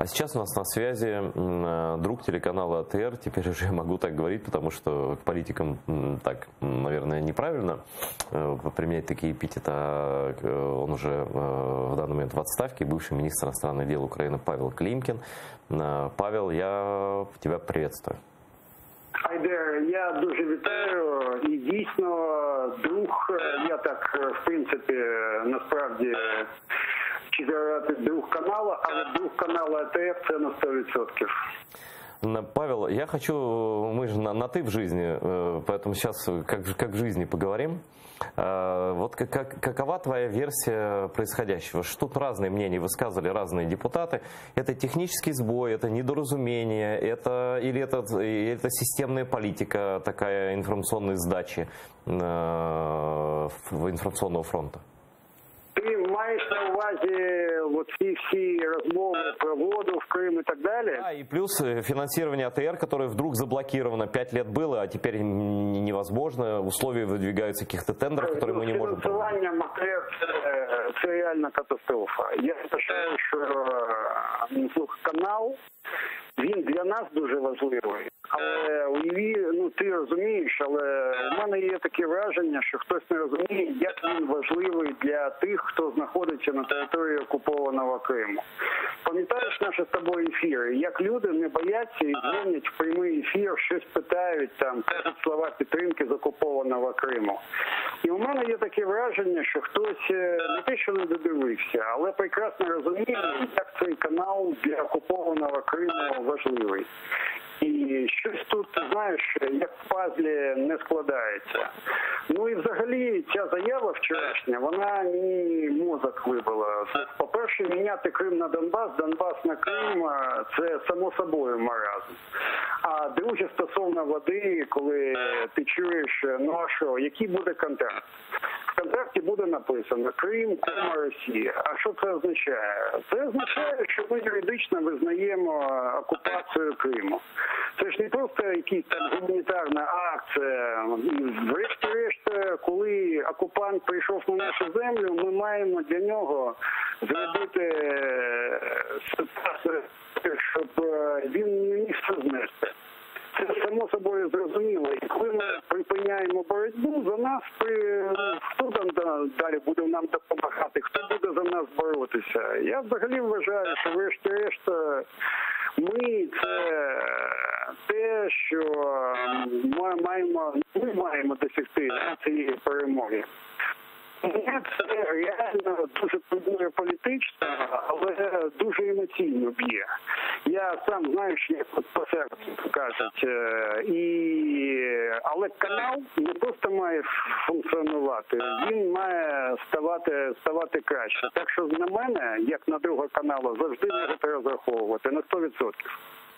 А сейчас у нас на связи друг телеканала АТР, теперь уже могу так говорить, потому что к политикам так, наверное, неправильно применять такие эпитеты. Он уже в данный момент в отставке, бывший министр иностранных дел Украины Павел Климкін. Павел, я тебя приветствую. Айдер, я дуже вітаю, і дійсно друг, я так, в принципі, насправді, чи говорити друг канала, але друг канала АТР це на 100%. Павел, я хочу, мы же на «ты» в жизни, поэтому сейчас как в жизни поговорим. Вот какова твоя версия происходящего? Тут разные мнения высказывали разные депутаты. Это технический сбой, это недоразумение, или это системная политика, такая информационной сдачи информационного фронта? Ти маєш на увазі всі розмови про воду в Крым и так далее? Да, и плюс финансирование АТР, которое вдруг заблокировано 5 лет было, а теперь невозможно. Условия выдвигаются каких-то тендеров, которые мы не можем... Фінансуванням АТР – це реальна катастрофа. Я вважаю, що канал, він для нас дуже важливий. Але ти розумієш, але в мене є таке враження, що хтось не розуміє, як він важливий для тих, хто знаходиться на території окупованого Криму. Пам'ятаєш наші з тобою ефіри, як люди не бояться і дзвонять в прямий ефір, щось питають, кажуть слова підтримки з окупованого Криму. І у мене є таке враження, що хтось не те, що не додивився, але прекрасно розуміє, як цей канал для окупованого Криму важливий. І щось тут, знаєш, як в пазлі не складається. Ну і взагалі ця заява вчорашня, вона мені мозок вибила. По-перше, міняти Крим на Донбас, Донбас на Крим – це само собою маразм. А друге, стосовно води, коли ти чуєш, ну а що, який буде контракт? В контракті буде написано Крим, Кома, Росія. А що це означає? Це означає, що ми юридично визнаємо окупацію Криму. Це ж не просто якась гуманітарна акція. Врешті-решт, коли окупант прийшов на нашу землю, ми маємо для нього зробити ситуацію, щоб він не міг це знести. Це само собою зрозуміло. І коли ми припиняємо боротьбу, за нас хто там далі буде нам допомагати, хто буде за нас боротися. Я взагалі вважаю, що врешті-решт ми це те, що ми маємо досягти цієї перемоги. Це реально дуже турбує політично, але дуже емоційно б'є. Я сам, знаєш, як по серцю кажуть. Але канал не просто має функціонувати, він має ставати краще. Так що на мене, як на друга каналу, завжди можете розраховувати на 100%.